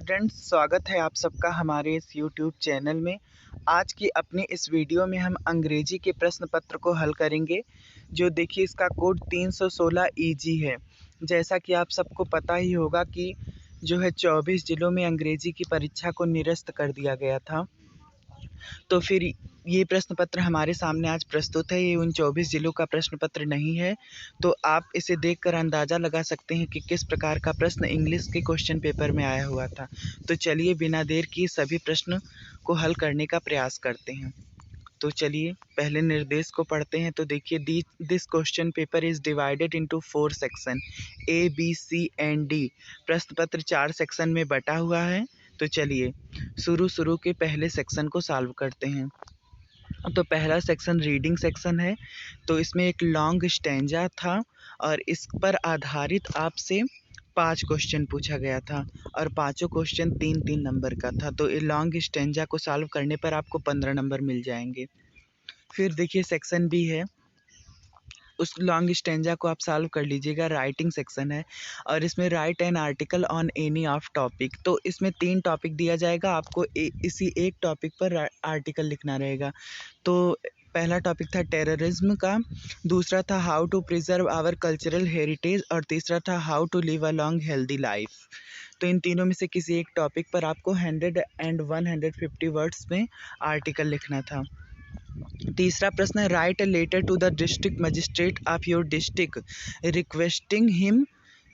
Students, स्वागत है आप सबका हमारे इस यूट्यूब चैनल में। आज की अपनी इस वीडियो में हम अंग्रेजी के प्रश्न पत्र को हल करेंगे। जो देखिए इसका कोड 316 EG है। जैसा कि आप सबको पता ही होगा कि जो है 24 जिलों में अंग्रेजी की परीक्षा को निरस्त कर दिया गया था। तो फिर ये प्रश्न पत्र हमारे सामने आज प्रस्तुत है। ये उन 24 जिलों का प्रश्न पत्र नहीं है, तो आप इसे देखकर अंदाज़ा लगा सकते हैं कि किस प्रकार का प्रश्न इंग्लिश के क्वेश्चन पेपर में आया हुआ था। तो चलिए बिना देर किए सभी प्रश्न को हल करने का प्रयास करते हैं। तो चलिए पहले निर्देश को पढ़ते हैं। तो देखिए, this question paper is divided into 4 section A, B, C and D। प्रश्न पत्र 4 सेक्शन में बटा हुआ है। तो चलिए शुरू के पहले सेक्शन को सॉल्व करते हैं। तो पहला सेक्शन रीडिंग सेक्शन है। तो इसमें एक लॉन्ग स्टैंजा था और इस पर आधारित आपसे 5 क्वेश्चन पूछा गया था और पाँचों क्वेश्चन 3-3 नंबर का था। तो ये लॉन्ग स्टैंजा को सॉल्व करने पर आपको 15 नंबर मिल जाएंगे। फिर देखिए सेक्शन बी है, उस लॉन्ग स्टैंजा को आप सॉल्व कर लीजिएगा। राइटिंग सेक्शन है और इसमें right an article on any of topic. तो इसमें 3 टॉपिक दिया जाएगा, आपको इसी एक टॉपिक पर आर्टिकल लिखना रहेगा। तो पहला टॉपिक था टेररिज्म का, दूसरा था how to preserve our cultural heritage और तीसरा था how to live a long healthy life. तो इन तीनों में से किसी एक टॉपिक पर आपको 100 and 150 वर्ड्स में आर्टिकल लिखना था। तीसरा प्रश्न है, write a letter to the district magistrate of your district requesting him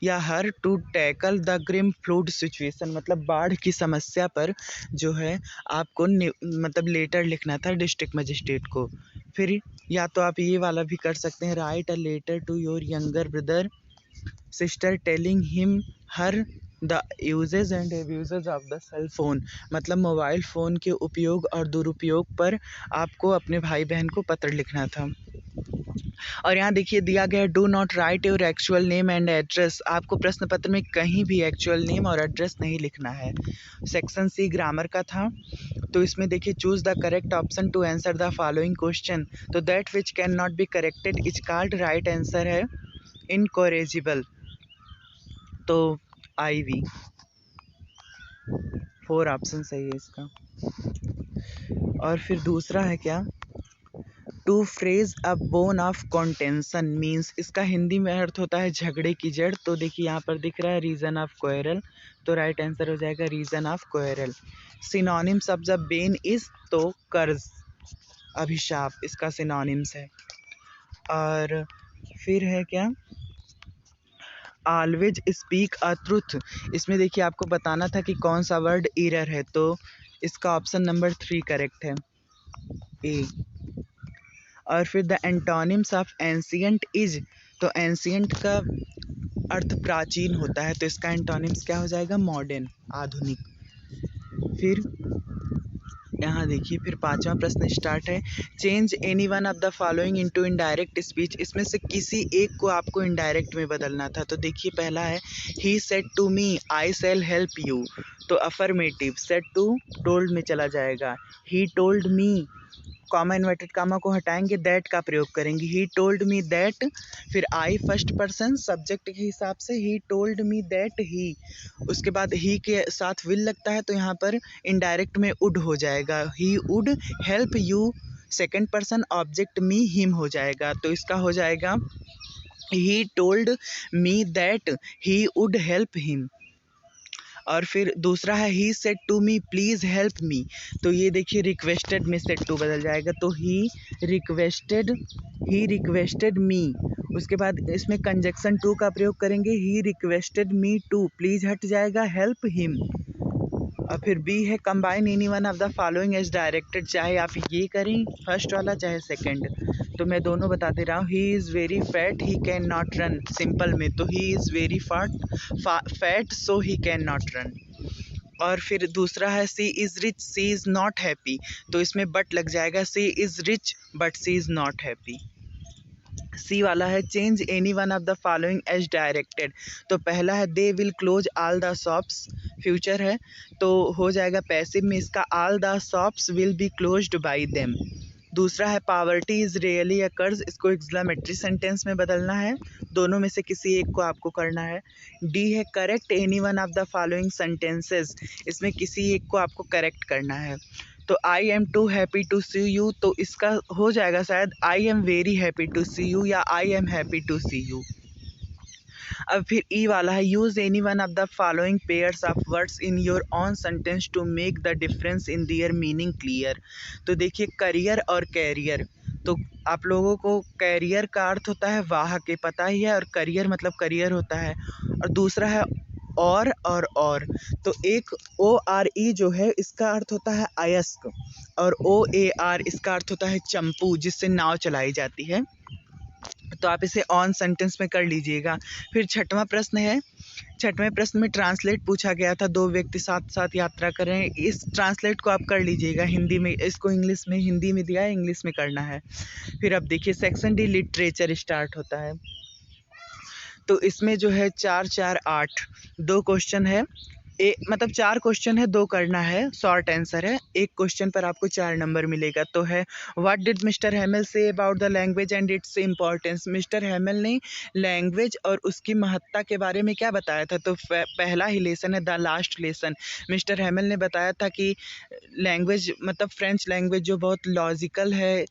या her to tackle the grim flood situation. मतलब बाढ़ की समस्या पर जो है आपको मतलब लेटर लिखना था डिस्ट्रिक्ट मजिस्ट्रेट को। फिर या तो आप ये वाला भी कर सकते हैं, write a letter to your younger brother sister telling him her the uses and abuses of the cell phone. मतलब मोबाइल फ़ोन के उपयोग और दुरुपयोग पर आपको अपने भाई बहन को पत्र लिखना था। और यहाँ देखिए दिया गया do not right your actual name and address. आपको प्रश्न पत्र में कहीं भी एक्चुअल नेम और एड्रेस नहीं लिखना है। सेक्शन सी ग्रामर का था। तो इसमें देखिए choose the correct option to answer the following question. तो that which can not be corrected is called, right answer है इनकॉरेजिबल। तो IV 4 ऑप्शन सही है इसका। और फिर दूसरा है क्या, to phrase a bone of contention means, इसका हिंदी में अर्थ होता है झगड़े की जड़। तो देखिए यहाँ पर दिख रहा है रीज़न ऑफ क्वेरल, तो राइट आंसर हो जाएगा reason of quarrel. Synonyms of the Ben is, तो कर्ज अभिशाप इसका सिनोनिम्स है। और फिर है क्या, ऑलवेज स्पीक अ ट्रुथ। इसमें देखिए आपको बताना था कि कौन सा वर्ड एरर है, तो इसका ऑप्शन नंबर 3 करेक्ट है, ए। और फिर the antonyms of ancient is, तो एंशिएंट का अर्थ प्राचीन होता है, तो इसका एंटोनिम्स क्या हो जाएगा, मॉडर्न, आधुनिक। फिर यहाँ देखिए फिर 5वां प्रश्न स्टार्ट है, change any one of the following into indirect speech. इसमें से किसी एक को आपको इनडायरेक्ट में बदलना था। तो देखिए पहला है, he said to me I shall help you. तो अफर्मेटिव, सेड टू टोल्ड में चला जाएगा। He told me, comma inverted comma को हटाएंगे, दैट का प्रयोग करेंगे, ही टोल्ड मी दैट। फिर आई फर्स्ट पर्सन सब्जेक्ट के हिसाब से, ही टोल्ड मी दैट ही। उसके बाद ही के साथ विल लगता है, तो यहाँ पर इनडायरेक्ट में वुड हो जाएगा, he would help you. Second person object me him हो जाएगा, तो इसका हो जाएगा he told me that he would help him. और फिर दूसरा है, he said to me please help me. तो ये देखिए रिक्वेस्टेड में सेड टू बदल जाएगा, तो ही रिक्वेस्टेड मी। उसके बाद इसमें कंजक्शन टू का प्रयोग करेंगे, he requested me to, please हट जाएगा, हेल्प हिम। और फिर बी है, combine any one of the following as directed. चाहे आप ये करें फर्स्ट वाला चाहे सेकंड, तो मैं दोनों बता दे रहा हूँ। He is very fat he can not run, simple में तो he is very fat so he can not run. और फिर दूसरा है, she is rich she is not happy. तो इसमें बट लग जाएगा, she is rich but she is not happy. C वाला है, change any one of the following as directed. तो पहला है, they will close all the shops, future है, तो हो जाएगा पैसिव में इसका, all the shops will be closed bye them. दूसरा है पावर्टी इज़ रियली अ कर्ज, इसको एक्सक्लेमेटरी सेंटेंस में बदलना है, दोनों में से किसी एक को आपको करना है। डी है correct any one of the following sentences, इसमें किसी एक को आपको करेक्ट करना है। तो I am too happy to see you, तो इसका हो जाएगा शायद I am very happy to see you या I am happy to see you. अब फिर ई वाला है use any one of the following pairs of words in your own sentence to make the difference in their meaning clear. तो देखिए career और career, तो आप लोगों को कैरियर का अर्थ होता है वाह के पता ही है, और करियर मतलब करियर होता है, और दूसरा है और तो एक ओ आर ई जो है इसका अर्थ होता है अयस्क, और ओ ए आर इसका अर्थ होता है चंपू जिससे नाव चलाई जाती है। तो आप इसे ऑन सेंटेंस में कर लीजिएगा। फिर छठवां प्रश्न है, छठवें प्रश्न में ट्रांसलेट पूछा गया था, दो व्यक्ति साथ साथ यात्रा करें, इस ट्रांसलेट को आप कर लीजिएगा हिंदी में, इसको इंग्लिश में, हिंदी में दिया है इंग्लिश में करना है। फिर अब देखिए सेक्शन डी लिटरेचर स्टार्ट होता है, तो इसमें जो है 4 4 8 दो क्वेश्चन है, मतलब 4 क्वेश्चन है, 2 करना है, शॉर्ट आंसर है, एक क्वेश्चन पर आपको 4 नंबर मिलेगा। तो है what did mister Hamill say about the language and its importance, mister Hamill ने लैंग्वेज और उसकी महत्ता के बारे में क्या बताया था। तो पहला ही लेसन है the last lesson, mister Hamill ने बताया था कि लैंग्वेज मतलब फ्रेंच लैंग्वेज जो बहुत लॉजिकल है,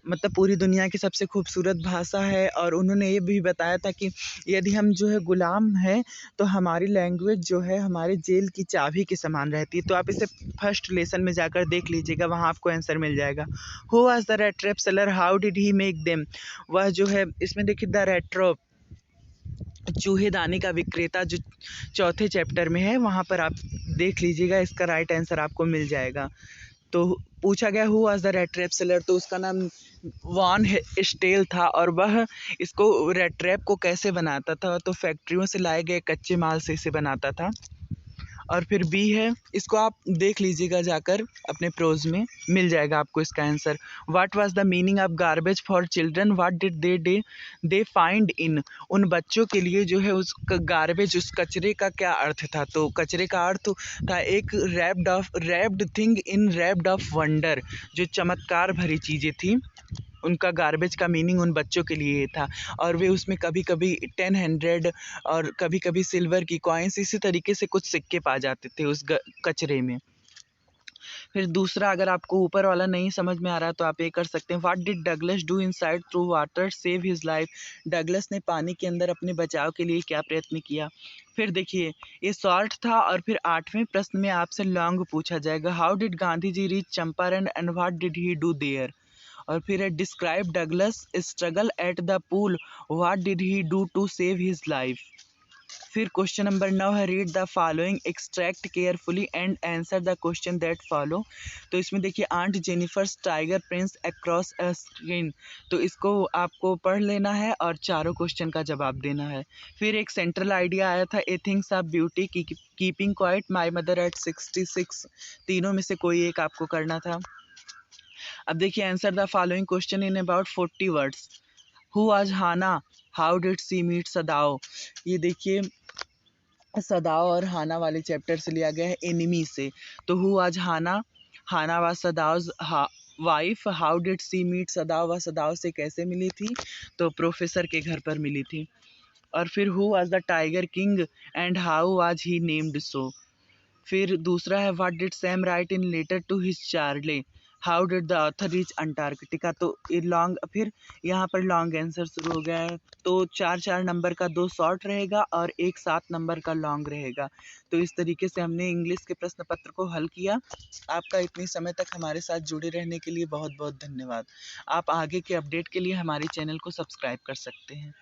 मतलब पूरी दुनिया की सबसे खूबसूरत भाषा है, और उन्होंने ये भी बताया था कि यदि हम जो है गुलाम हैं तो हमारी लैंग्वेज जो है हमारे जेल की चाबी के समान रहती है। तो आप इसे फर्स्ट लेसन में जाकर देख लीजिएगा, वहाँ आपको आंसर मिल जाएगा। Who was the red trap seller, how did he make them, वह जो है इसमें देखिए द रेड ट्रैप चूहेदानी का विक्रेता जो चौथे चैप्टर में है, वहाँ पर आप देख लीजिएगा, इसका राइट आंसर आपको मिल जाएगा। तो पूछा गया who was the red trap seller, तो उसका नाम वॉन स्टेल था, और वह इसको रेड ट्रैप को कैसे बनाता था, तो फैक्ट्रियों से लाए गए कच्चे माल से इसे बनाता था। और फिर बी है, इसको आप देख लीजिएगा जाकर अपने प्रोज में, मिल जाएगा आपको इसका answer. What was the meaning of garbage for children, what did they find in, उन बच्चों के लिए जो है उस गार्बेज उस कचरे का क्या अर्थ था। तो कचरे का अर्थ था एक wrapped thing in wrapped of wonder, जो चमत्कार भरी चीज़ें थी, उनका गार्बेज का मीनिंग उन बच्चों के लिए था, और वे उसमें कभी कभी 10 100 और कभी कभी सिल्वर की कॉइन्स इसी तरीके से कुछ सिक्के पा जाते थे उस कचरे में। फिर दूसरा, अगर आपको ऊपर वाला नहीं समझ में आ रहा तो आप ये कर सकते हैं, what did Douglas do inside through water save his life, Douglas ने पानी के अंदर अपने बचाव के लिए क्या प्रयत्न किया। फिर देखिए ये शॉर्ट था, और फिर 8वें प्रश्न में आपसे लॉन्ग पूछा जाएगा, how did Gandhi ji reach Champaran and what did he do there. और फिर है describe Douglas struggle at the pool, what did he do to save his life. फिर क्वेश्चन नंबर 9 है read the following extract carefully and answer the question that follow. तो इसमें देखिए aunt Jennifer's tiger prance across a screen, तो इसको आपको पढ़ लेना है और चारों क्वेश्चन का जवाब देना है। फिर एक सेंट्रल आइडिया आया था, a things of beauty, keeping quiet, my mother at 66, तीनों में से कोई एक आपको करना था। अब देखिए answer the following question in about 40 words. Who was Hana, how did she meet Sadao, ये देखिए सदाओ और हाना वाले चैप्टर से लिया गया है, एनिमी से। तो who was Hana, Hana was Sadao's wife, how did she meet Sadao, वह सदाओ से कैसे मिली थी, तो प्रोफेसर के घर पर मिली थी। और फिर who was the tiger king and how was he named so. फिर दूसरा है what did Sam write in letter to his Charley, how did the author reach Antarctica. तो ये लॉन्ग, फिर यहाँ पर लॉन्ग आंसर शुरू हो गया है, तो 4 4 नंबर का 2 शॉर्ट रहेगा और एक 7 नंबर का लॉन्ग रहेगा। तो इस तरीके से हमने इंग्लिश के प्रश्न पत्र को हल किया। आपका इतनी समय तक हमारे साथ जुड़े रहने के लिए बहुत बहुत धन्यवाद। आप आगे के अपडेट के लिए हमारे चैनल को सब्सक्राइब कर सकते हैं।